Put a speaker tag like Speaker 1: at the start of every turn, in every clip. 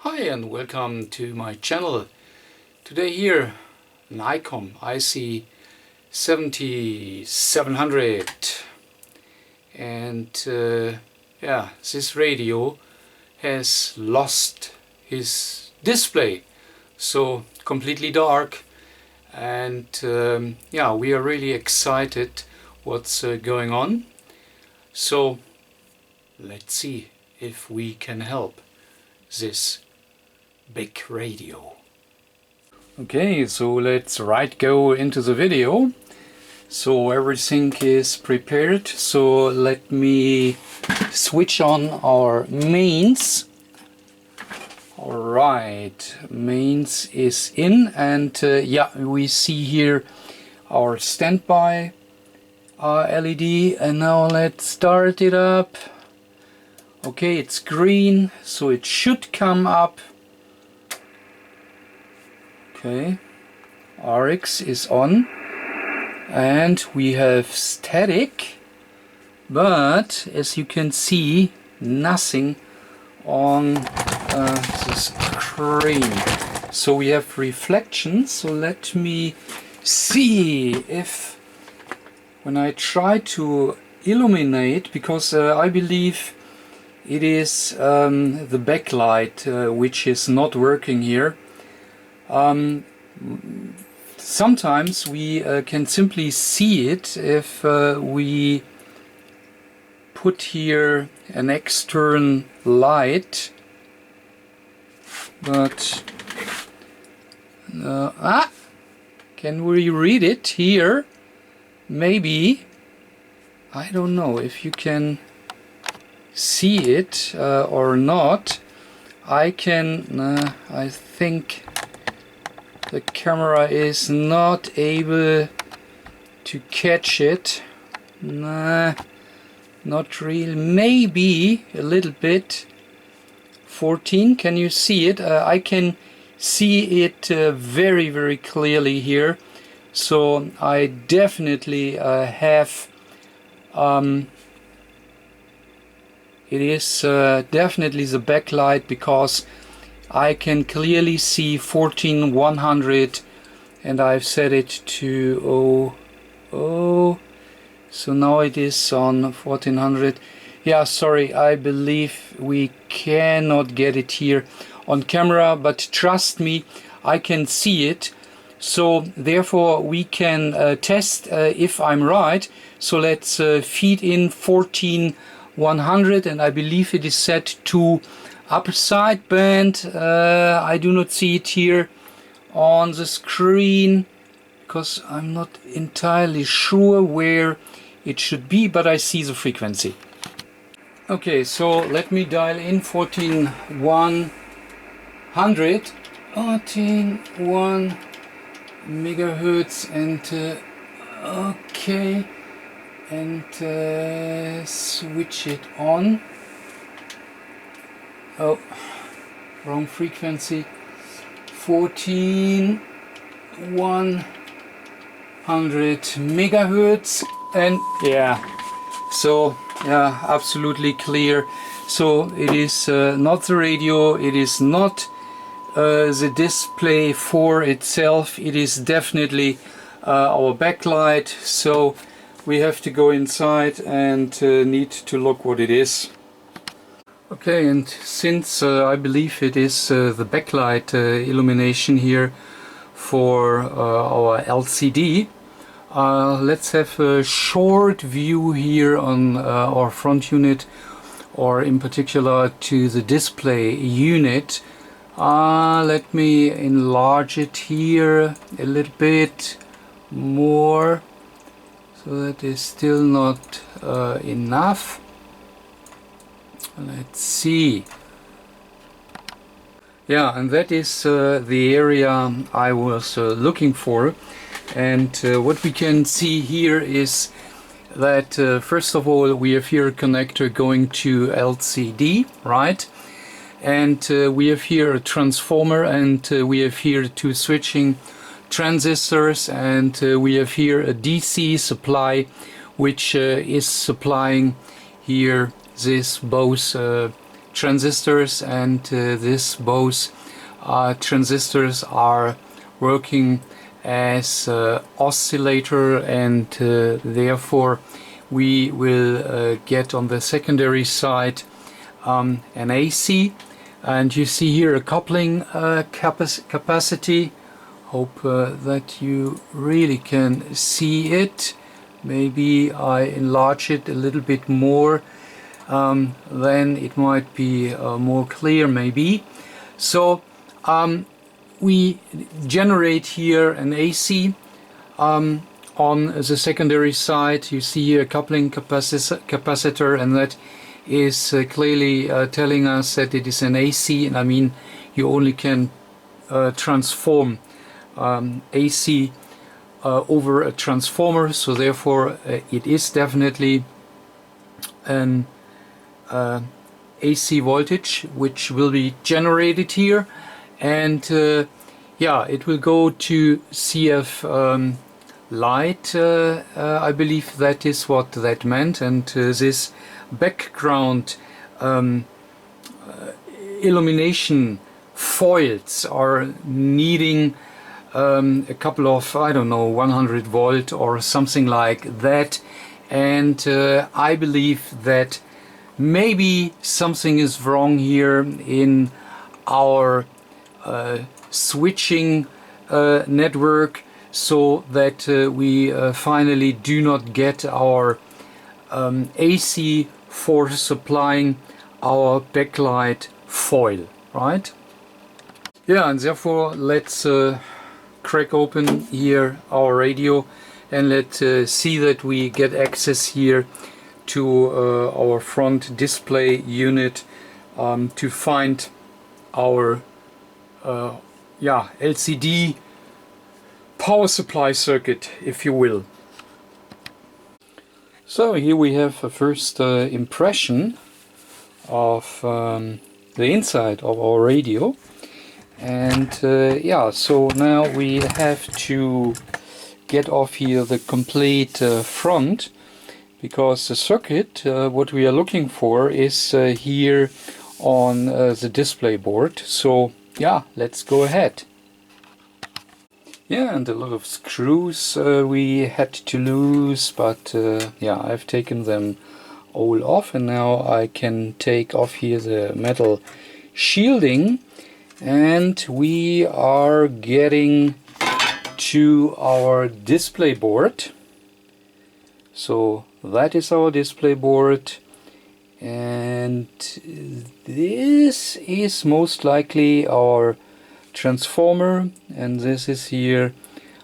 Speaker 1: Hi and welcome to my channel. Today here an ICOM IC-7700 and yeah, this radio has lost his display, so completely dark, and yeah, we are really excited what's going on. So let's see if we can help this big radio. Okay, so let's go into the video. So everything is prepared, so let me switch on our mains. Alright, mains is in, and yeah, we see here our standby LED, and now let's start it up. Okay, it's green, so it should come up. Okay, RX is on, and we have static, but as you can see, nothing on the screen. So we have reflections. So let me see if, when I try to illuminate, because I believe it is the backlight which is not working here. Sometimes we can simply see it if we put here an external light, but can we read it here? Maybe. I don't know if you can see it or not. I can, I think the camera is not able to catch it. Nah, not really. Maybe a little bit. 14, can you see it? I can see it very, very clearly here. So I definitely have it is definitely the backlight, because I can clearly see 14100, and I've set it to 00. So now it is on 1400. Yeah, sorry, I believe we cannot get it here on camera, but trust me, I can see it. So therefore we can test if I'm right. So let's feed in 14100, and I believe it is set to upper side band. I do not see it here on the screen because I'm not entirely sure where it should be, but I see the frequency. Okay, so let me dial in 14100, 141 megahertz, and okay, and switch it on. Oh, wrong frequency. 14100 megahertz, and yeah, so yeah, absolutely clear. So it is not the radio, it is not the display for itself, it is definitely our backlight. So we have to go inside and need to look what it is. Okay, and since I believe it is the backlight illumination here for our LCD, let's have a short view here on our front unit, or in particular to the display unit. Let me enlarge it here a little bit more. So that is still not enough. Let's see. Yeah, and that is the area I was looking for. And what we can see here is that first of all we have here a connector going to LCD, right? And we have here a transformer, and we have here two switching transistors, and we have here a DC supply which is supplying here this both transistors, and this both transistors are working as oscillator, and therefore we will get on the secondary side an AC, and you see here a coupling capacity. Hope that you really can see it. Maybe I enlarge it a little bit more, then it might be more clear maybe. So we generate here an AC on the secondary side. You see here a coupling capacitor, and that is clearly telling us that it is an AC, and I mean you only can transform AC over a transformer, so therefore it is definitely an AC voltage which will be generated here, and yeah, it will go to CF light. I believe that is what that meant, and this background illumination foils are needing a couple of, I don't know, 100 volt or something like that, and I believe that maybe something is wrong here in our switching network, so that we finally do not get our AC for supplying our backlight foil, right? Yeah, and therefore let's crack open here our radio, and let's see that we get access here to our front display unit to find our yeah, LCD power supply circuit, if you will. So here we have a first impression of the inside of our radio, and yeah, so now we have to get off here the complete front, because the circuit what we are looking for is here on the display board. So yeah, let's go ahead. Yeah, and a lot of screws we had to lose, but yeah, I've taken them all off, and now I can take off here the metal shielding, and we are getting to our display board. So that is our display board, and this is most likely our transformer, and this is here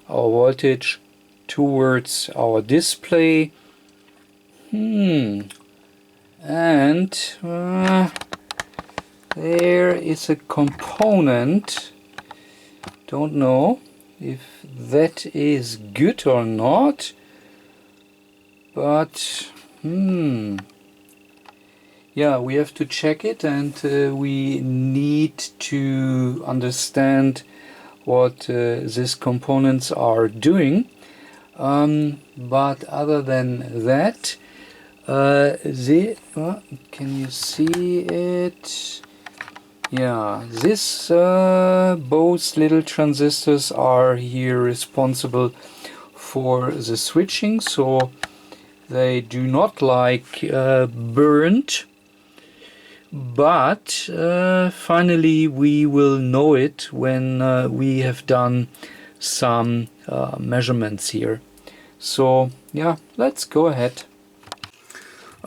Speaker 1: our voltage towards our display. And there is a component, don't know if that is good or not, but yeah, we have to check it, and we need to understand what these components are doing. But other than that, can you see it? Yeah, this both little transistors are here responsible for the switching, so they do not like burnt. But finally we will know it when we have done some measurements here. So yeah, let's go ahead.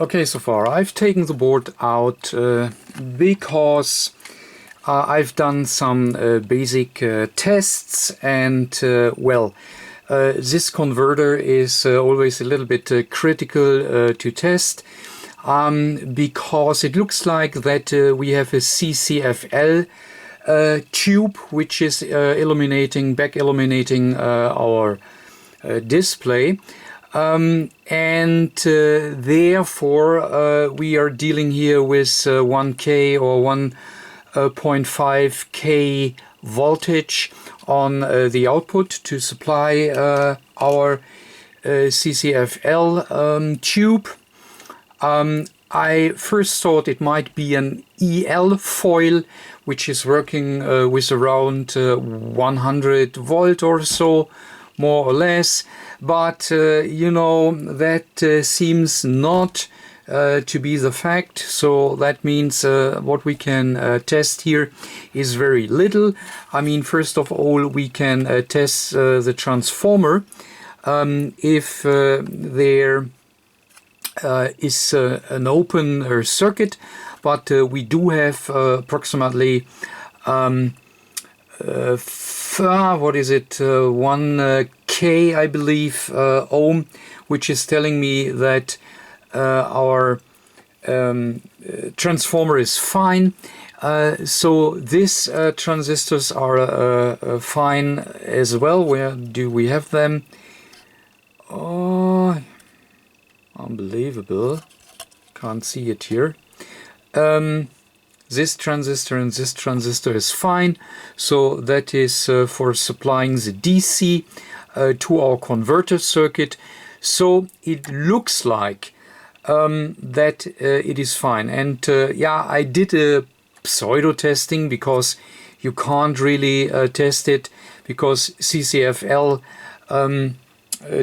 Speaker 1: Okay, so far I've taken the board out because I've done some basic tests, and well, this converter is always a little bit critical to test. Because it looks like that we have a CCFL tube which is back illuminating our display, and therefore we are dealing here with 1K or 1.5K voltage on the output to supply our CCFL tube. I first thought it might be an EL foil, which is working with around 100 volt or so, more or less. But you know, that seems not to be the fact. So that means what we can test here is very little. I mean, first of all, we can test the transformer. If there is an open circuit, but we do have approximately what is it, 1K, I believe, ohm, which is telling me that our transformer is fine. So these transistors are fine as well. Where do we have them? Oh, unbelievable. Can't see it here. This transistor and this transistor is fine. So that is for supplying the DC to our converter circuit. So it looks like that it is fine. And yeah, I did a pseudo testing because you can't really test it, because CCFL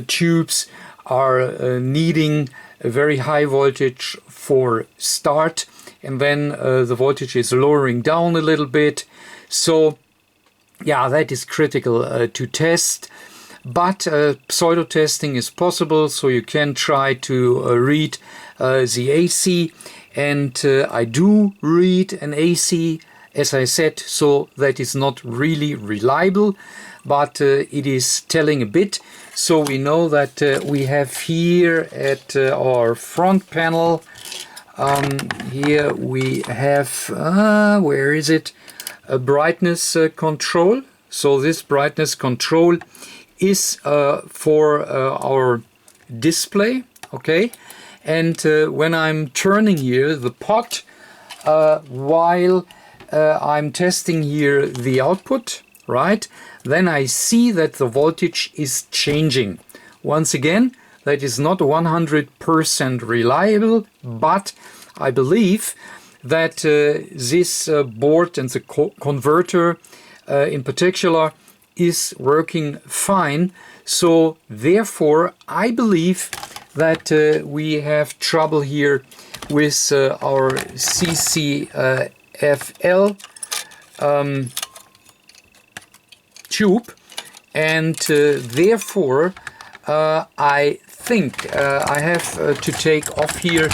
Speaker 1: tubes are needing a very high voltage for start, and then the voltage is lowering down a little bit. So yeah, that is critical to test. But pseudo testing is possible, so you can try to read the AC, and I do read an AC, as I said, so that is not really reliable, but it is telling a bit. So we know that we have here at our front panel, here we have, where is it, a brightness control. So this brightness control is for our display, okay? And when I'm turning here the pot while I'm testing here the output, right, then I see that the voltage is changing. Once again, that is not 100% reliable, but I believe that this board and the converter in particular is working fine. So therefore I believe that we have trouble here with our CCFL tube, and therefore I think I have to take off here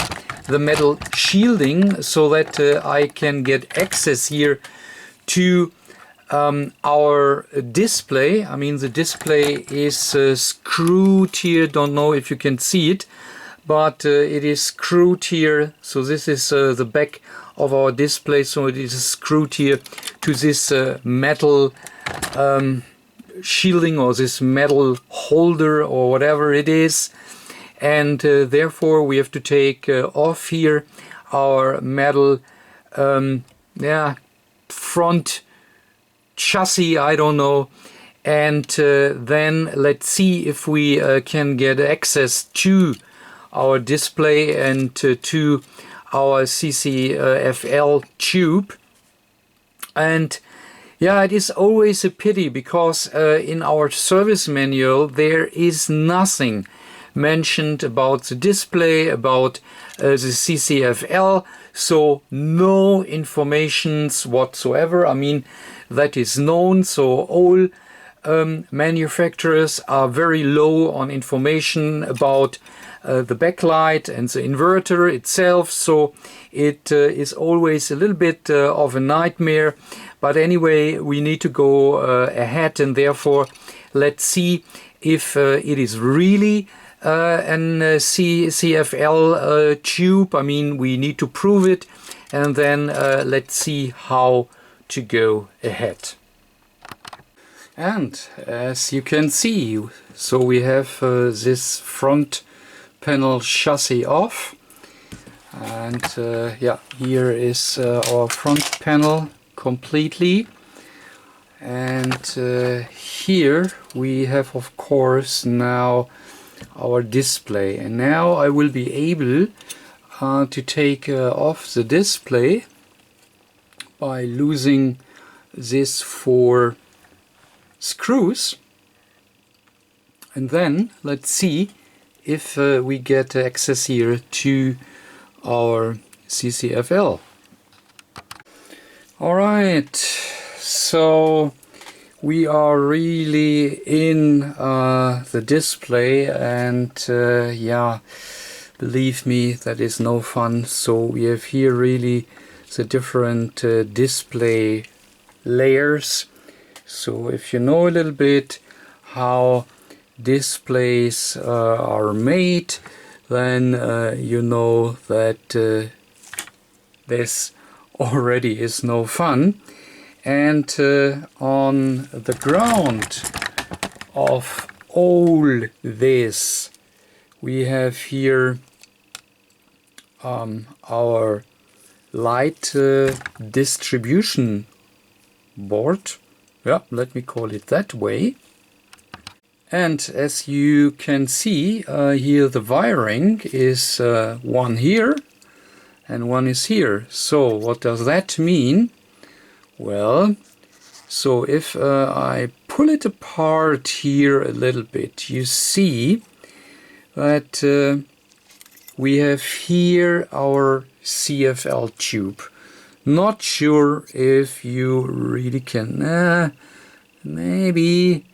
Speaker 1: the metal shielding so that I can get access here to our display. I mean, the display is screwed here, don't know if you can see it, but it is screwed here. So this is the back of our display, so it is screwed here to this metal shielding, or this metal holder, or whatever it is. And therefore we have to take off here our metal front chassis, I don't know, and then let's see if we can get access to our display and to our CCFL tube. And yeah, it is always a pity, because in our service manual there is nothing mentioned about the display, about the CCFL, so no informations whatsoever. I mean, that is known, so all manufacturers are very low on information about the backlight and the inverter itself, so it is always a little bit of a nightmare. But anyway, we need to go ahead, and therefore let's see if it is really an CCFL tube. I mean, we need to prove it, and then let's see how to go ahead. And as you can see, so we have this front panel chassis off, and yeah, here is our front panel completely, and here we have, of course, now our display. And now I will be able to take off the display by losing these 4 screws, and then let's see if we get access here to our CCFL. Alright, so we are really in the display, and yeah, believe me, that is no fun. So we have here really the different display layers. So if you know a little bit how displays are made, then you know that this already is no fun. And on the ground of all this, we have here our light distribution board. Yeah, let me call it that way. And as you can see here, the wiring is one here and one is here. So what does that mean? Well, so if I pull it apart here a little bit, you see that we have here our CFL tube. Not sure if you really can, maybe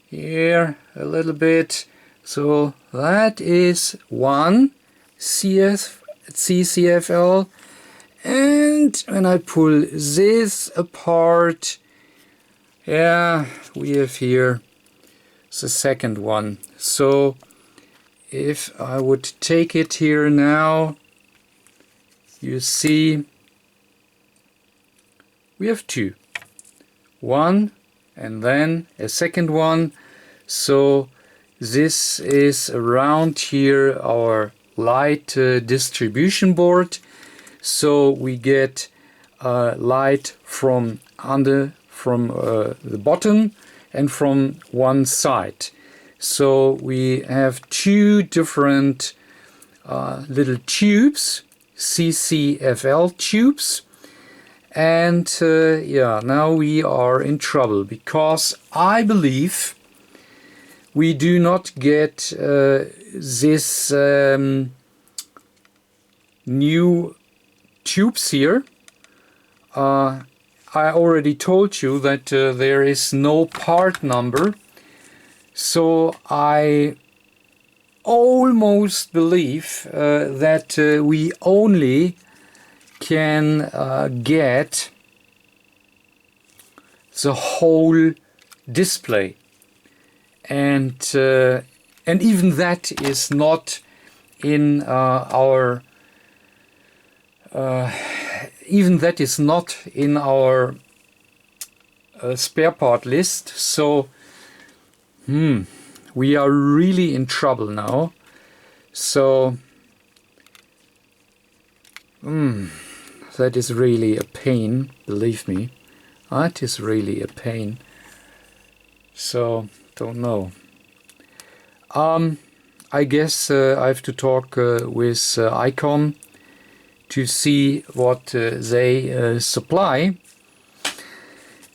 Speaker 1: here a little bit. So that is one CCFL, and when I pull this apart, yeah, we have here the second one. So if I would take it here now, you see we have 2. One and then a second one. So this is around here our light distribution board. So we get light from the bottom and from one side. So we have 2 different little tubes, CCFL tubes, and yeah, now we are in trouble because I believe we do not get this new tubes here. I already told you that there is no part number, so I almost believe that we only can get the whole display, and even that is not in our spare part list. So we are really in trouble now. So that is really a pain, believe me. That is really a pain. So don't know. I guess I have to talk with ICOM to see what they supply,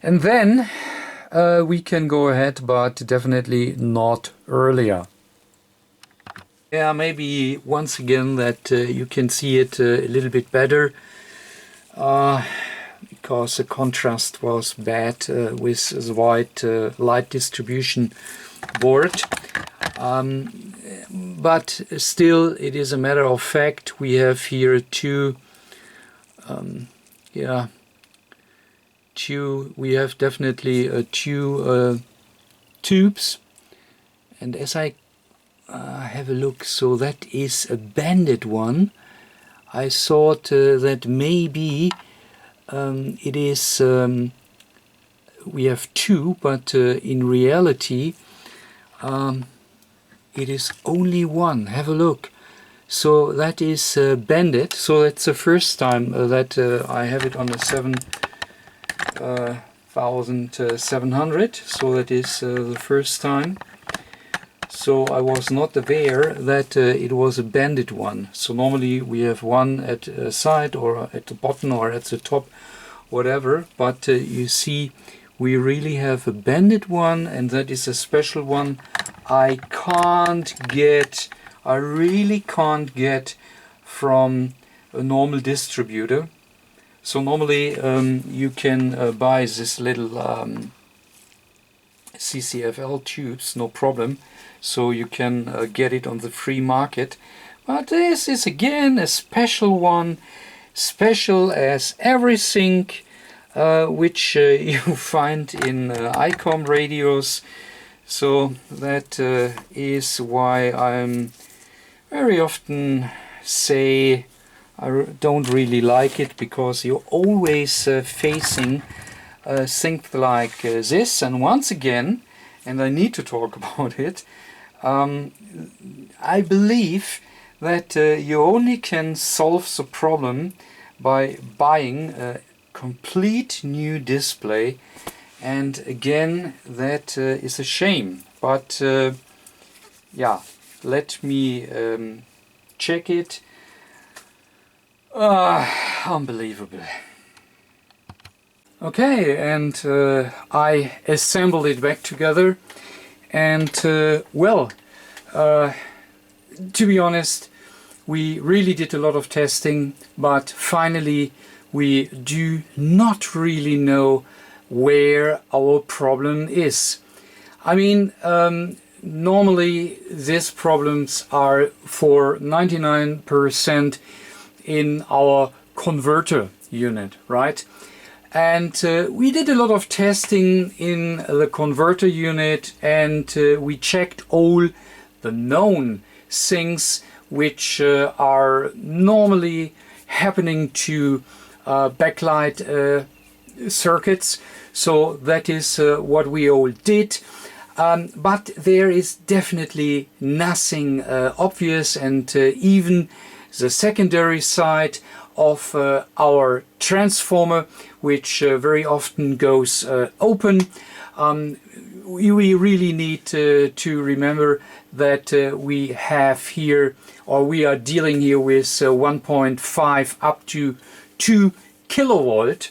Speaker 1: and then we can go ahead, but definitely not earlier. Yeah, maybe once again that you can see it a little bit better, because the contrast was bad with the white light distribution board. But still, it is a matter of fact. We have here two. We have definitely 2 tubes, and as I have a look, so that is a banded one. I thought that maybe it is. We have 2, but in reality, it is only 1. Have a look. So that is banded. So that's the first time that I have it on the 7700. So that is the first time. so I was not aware that it was a banded one. So normally we have one at the side or at the bottom or at the top, whatever, but you see we really have a banded one, and that is a special one I really can't get from a normal distributor. So normally you can buy this little CCFL tubes, no problem, so you can get it on the free market. But this is again a special one, special as everything which you find in ICOM radios. So that is why I'm very often say I don't really like it, because you're always facing things like this. And once again, and I need to talk about it, I believe that you only can solve the problem by buying a complete new display, and again that is a shame. But yeah, let me check it. Unbelievable. Okay, and I assembled it back together, and well, to be honest, we really did a lot of testing, but finally we do not really know where our problem is. I mean, normally these problems are for 99% in our converter unit, right? And we did a lot of testing in the converter unit, and we checked all the known things which are normally happening to backlight circuits. So that is what we all did. But there is definitely nothing obvious, and even the secondary side of our transformer, which very often goes open. We really need to remember that we have here, or we are dealing here with 1.5 up to 2 kilovolt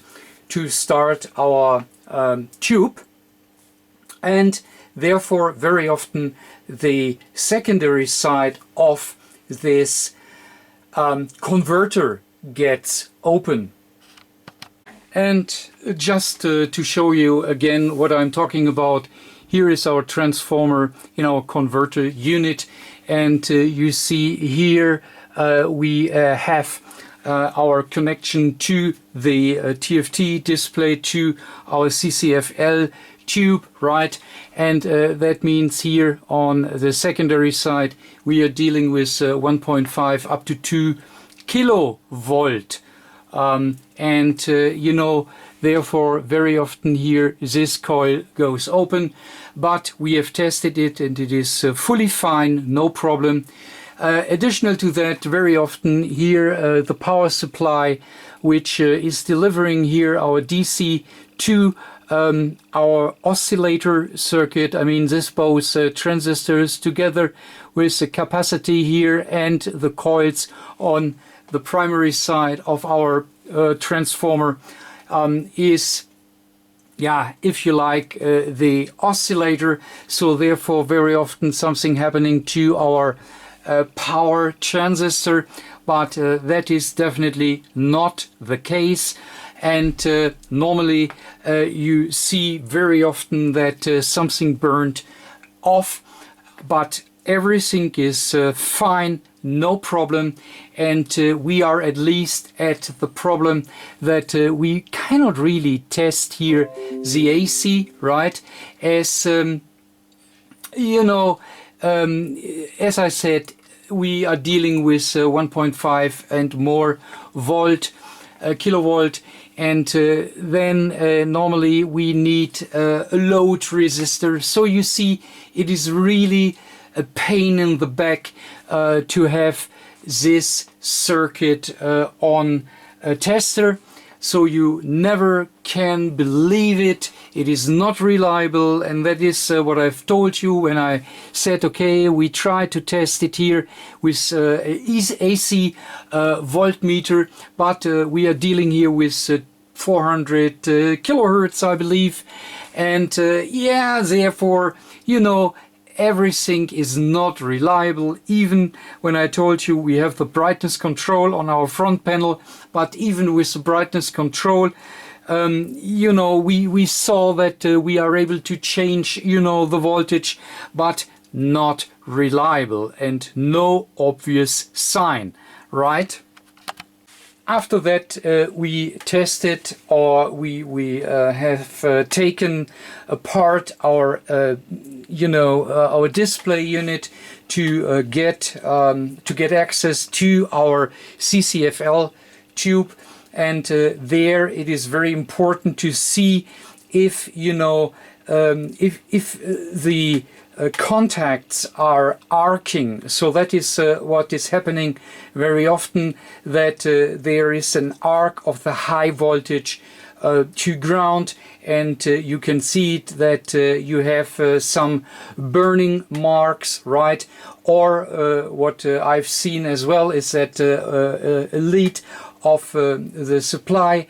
Speaker 1: to start our tube, and therefore very often the secondary side of this converter gets open. And just to show you again what I'm talking about, here is our transformer in our converter unit, and you see here we have our connection to the TFT display, to our CCFL tube, right? And that means here on the secondary side we are dealing with 1.5 up to 2 kilovolt, and you know, therefore very often here this coil goes open, but we have tested it and it is fully fine, no problem. Additional to that, very often here the power supply, which is delivering here our DC to our oscillator circuit, I mean this both transistors together with the capacity here and the coils on the primary side of our transformer, is, yeah, if you like, the oscillator. So therefore very often something happening to our power transistor, but that is definitely not the case. And normally you see very often that something burned off, but everything is fine, no problem. And we are at least at the problem that we cannot really test here the AC, right? As you know, as I said, we are dealing with 1.5 and more kilovolt, and then normally we need a load resistor. So you see, it is really a pain in the back to have this circuit on a tester. so you never can believe it. It is not reliable, and that is what I've told you when I said, okay, we try to test it here with AC voltmeter, but we are dealing here with 400 kilohertz, I believe, and yeah, therefore, you know, everything is not reliable. Even when I told you we have the brightness control on our front panel, but even with the brightness control, you know, we saw that we are able to change, you know, the voltage, but not reliable and no obvious sign, right? After that, we tested, or we have taken apart our, you know, our display unit to get access to our CCFL tube, and there it is very important to see if, you know, if the contacts are arcing. So that is what is happening very often, that there is an arc of the high voltage to ground, and you can see it that you have some burning marks, right? Or what I've seen as well is that a lead of the supply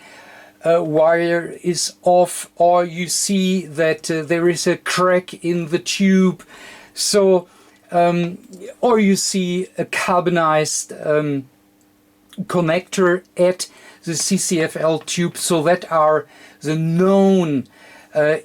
Speaker 1: wire is off, or you see that there is a crack in the tube, so or you see a carbonized connector at the CCFL tube. So that are the known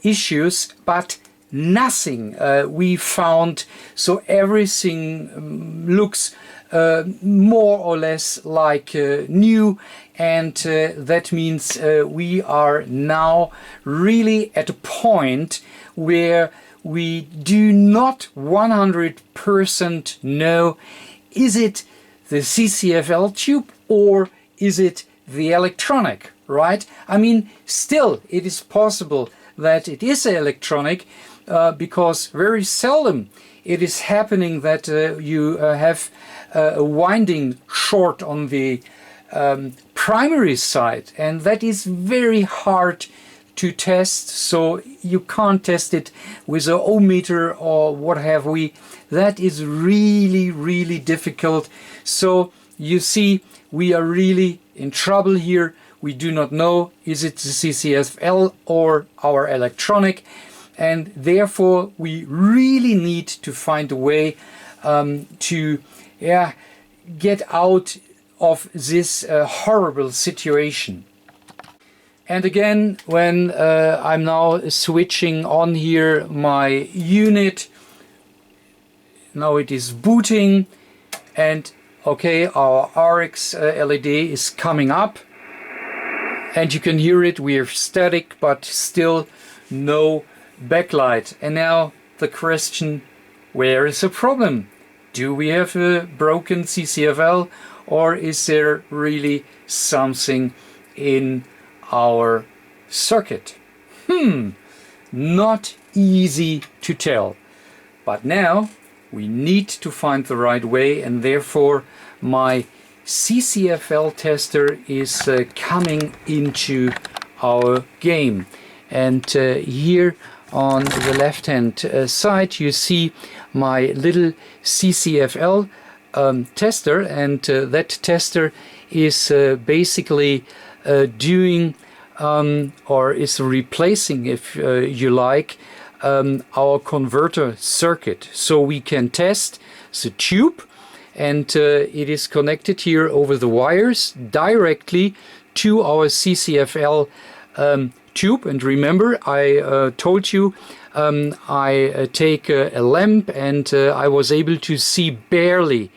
Speaker 1: issues, but nothing we found. So everything looks more or less like new, and that means we are now really at a point where we do not 100% know, is it the CCFL tube or is it the electronic, right? I mean, still it is possible that it is electronic, because very seldom it is happening that you have a winding short on the primary side, and that is very hard to test. So you can't test it with an ohmmeter or what have we. That is really difficult. So you see, we are really in trouble here. We do not know, is it the CCFL or our electronic, and therefore we really need to find a way to get out of this horrible situation. And again, when I'm now switching on here my unit, now it is booting, and okay, our RX LED is coming up, and you can hear it. We are static, but still no backlight. And now the question, where is the problem? Do we have a broken CCFL, or is there really something in our circuit? Not easy to tell. But now we need to find the right way, and therefore my CCFL tester is coming into our game. And here on the left hand side you see my little CCFL tester, and that tester is basically doing or is replacing, if you like, our converter circuit. So we can test the tube, and it is connected here over the wires directly to our CCFL tube. And remember, I told you I take a lamp, and I was able to see barely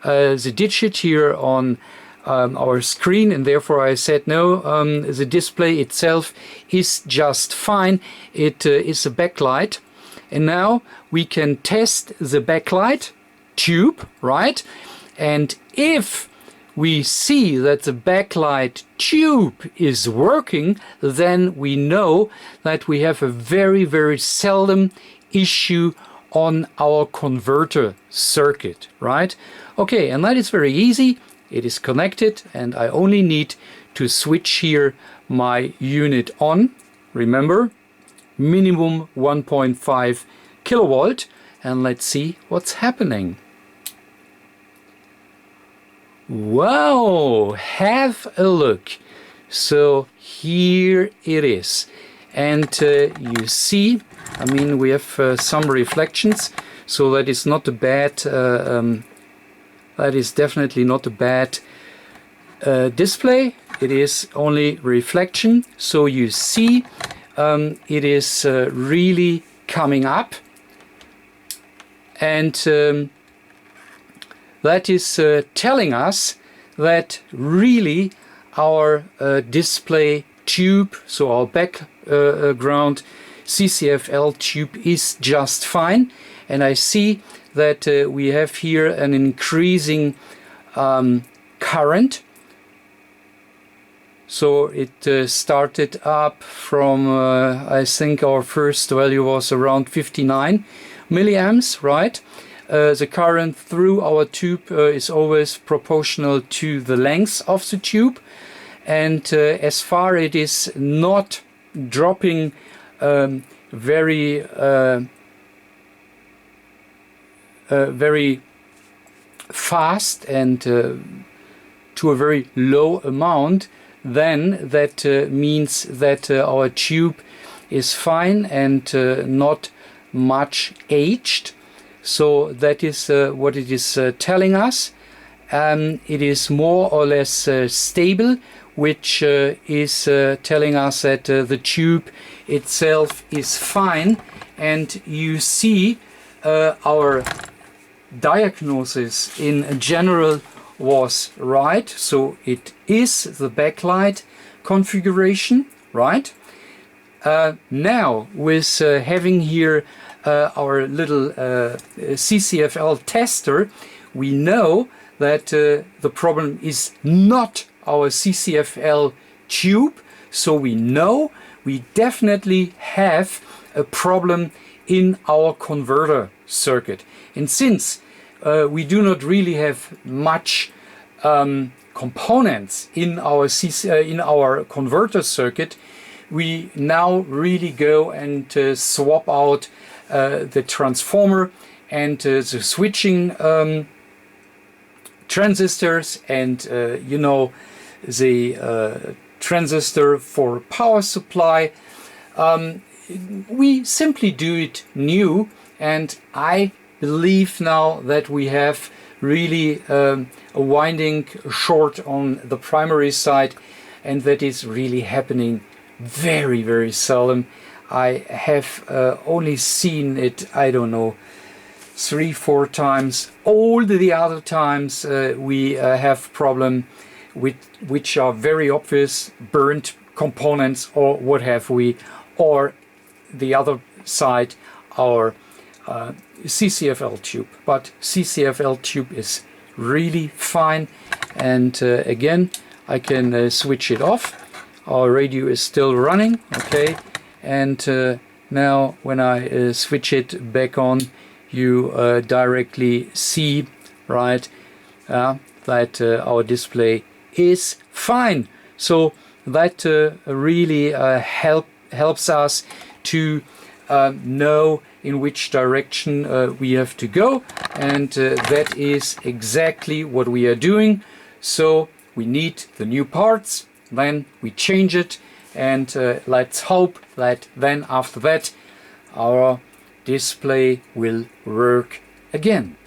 Speaker 1: the digit here on our screen, and therefore I said no, the display itself is just fine. It is a backlight, and now we can test the backlight tube, right? And if we see that the backlight tube is working, then we know that we have a very seldom issue on our converter circuit, right? Okay, and that is very easy. it is connected, and I only need to switch here my unit on. Remember, minimum 1.5 kilovolt, and let's see what's happening. Wow, have a look. So here it is, and you see, I mean, we have some reflections, so that is not a bad that is definitely not a bad display. It is only reflection, so you see it is really coming up, and that is telling us that really our display tube, so our background CCFL tube, is just fine. And I see that we have here an increasing current. So it started up from, I think our first value was around 59 milliamps, right? The current through our tube is always proportional to the length of the tube. And as far it is not dropping very fast and to a very low amount, then that means that our tube is fine and not much aged. So that is what it is telling us. It is more or less stable, which is telling us that the tube itself is fine. And you see our diagnosis in general was right. So it is the backlight configuration, right? Now with having here our little CCFL tester, we know that the problem is not our CCFL tube, so we know we definitely have a problem in our converter circuit. And since we do not really have much components in our converter circuit, we now really go and swap out the transformer and the switching transistors, and you know, the transistor for power supply. We simply do it new, and I believe now that we have really a winding short on the primary side, and that is really happening very, very seldom. I have only seen it, I don't know, 3-4 times. All the other times we have problem with which are very obvious, burnt components or what have we, or the other side, our CCFL tube. But CCFL tube is really fine, and again I can switch it off. Our radio is still running, okay, and now when I switch it back on, you directly see, right, that our display is fine. So that really helps us to know in which direction we have to go, and that is exactly what we are doing. So we need the new parts, then we change it, and let's hope that then after that our display will work again.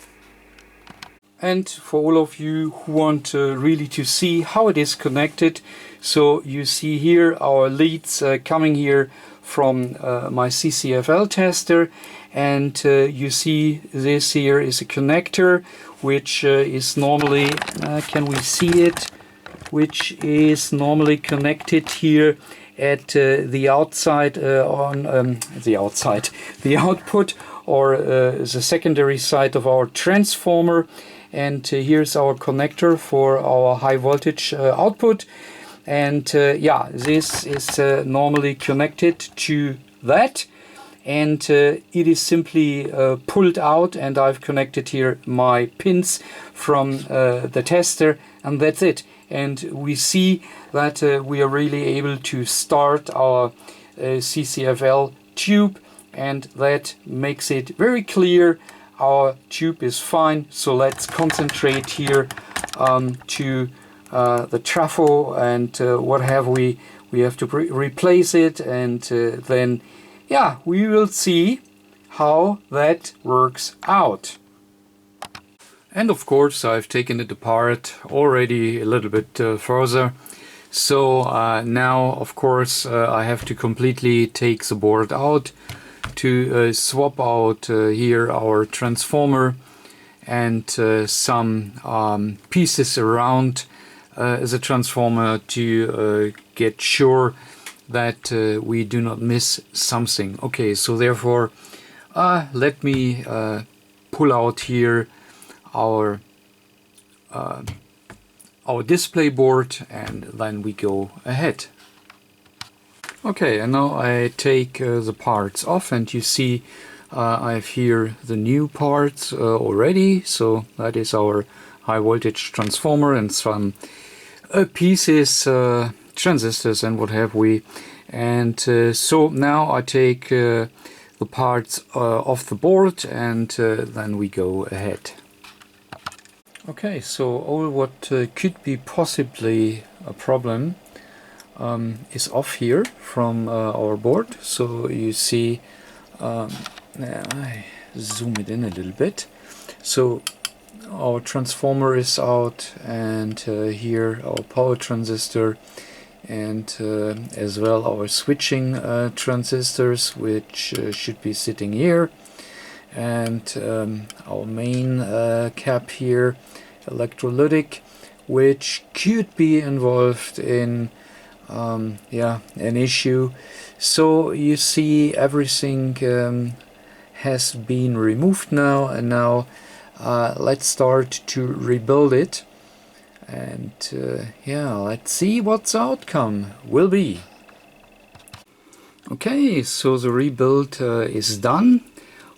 Speaker 1: And for all of you who want really to see how it is connected, so you see here our leads coming here from my CCFL tester, and you see this here is a connector which is normally, can we see it, which is normally connected here at the outside the output, or the secondary side of our transformer. And here's our connector for our high voltage output, and yeah, this is normally connected to that, and it is simply pulled out, and I've connected here my pins from the tester and that's it. And we see that we are really able to start our CCFL tube, and that makes it very clear our tube is fine. So let's concentrate here to the trafo, and what have we have to replace it, and then yeah, we will see how that works out. And of course I've taken it apart already a little bit further. So now of course I have to completely take the board out to swap out here our transformer and some pieces around the transformer to get sure that we do not miss something. Okay, so therefore let me pull out here our display board, and then we go ahead. Okay, and now I take the parts off, and you see I have here the new parts already. So that is our high voltage transformer and some pieces, transistors and what have we. And so now I take the parts off the board, and then we go ahead. Okay, so all what could be possibly a problem is off here from our board. So you see, I zoom it in a little bit. So our transformer is out, and here our power transistor, and as well our switching transistors, which should be sitting here, and our main cap here, electrolytic, which could be involved in yeah, an issue. So you see everything has been removed now, and now let's start to rebuild it, and yeah, let's see what the outcome will be. Okay, so the rebuild is done.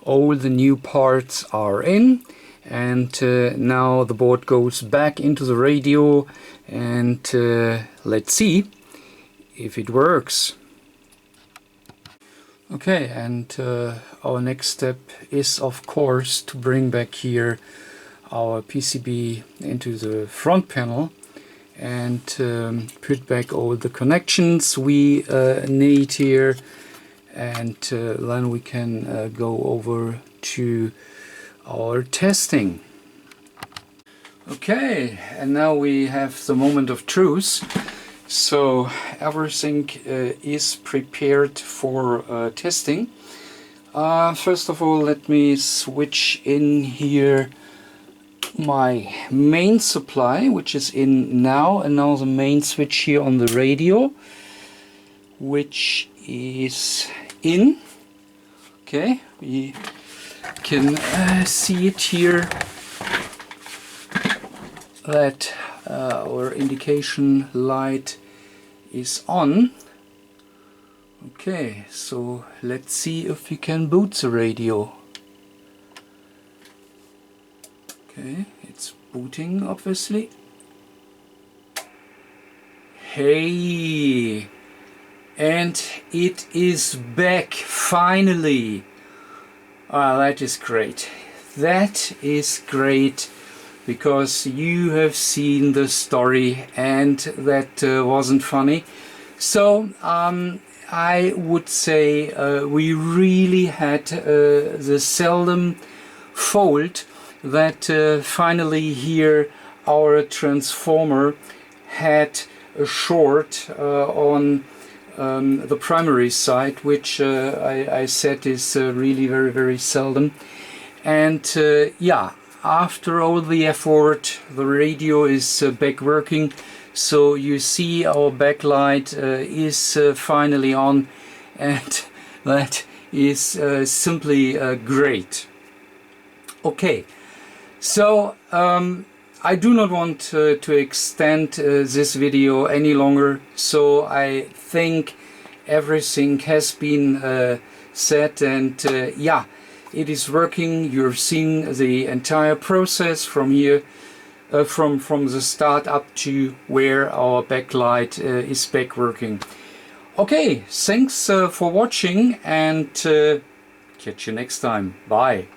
Speaker 1: All the new parts are in, and now the board goes back into the radio, and let's see if it works. Okay, and our next step is of course to bring back here our PCB into the front panel, and put back all the connections we need here, and then we can go over to our testing. Okay, and now we have the moment of truth. So everything is prepared for testing. First of all, let me switch in here my main supply, which is in now, and now the main switch here on the radio, which is in. Okay, we can see it here that our indication light is on. Okay, so let's see if we can boot the radio. Okay, it's booting obviously. Hey, and it is back finally. That is great. That is great, because you have seen the story and that wasn't funny. So I would say we really had the seldom fault that finally here our transformer had a short on the primary side, which I said is really very seldom. And yeah, after all the effort, the radio is back working. So you see our backlight is finally on, and that is simply great. Okay, so I do not want to extend this video any longer, so I think everything has been said, and yeah, it is working. You've seen the entire process from here from the start up to where our backlight is back working. Okay, thanks for watching, and catch you next time. Bye.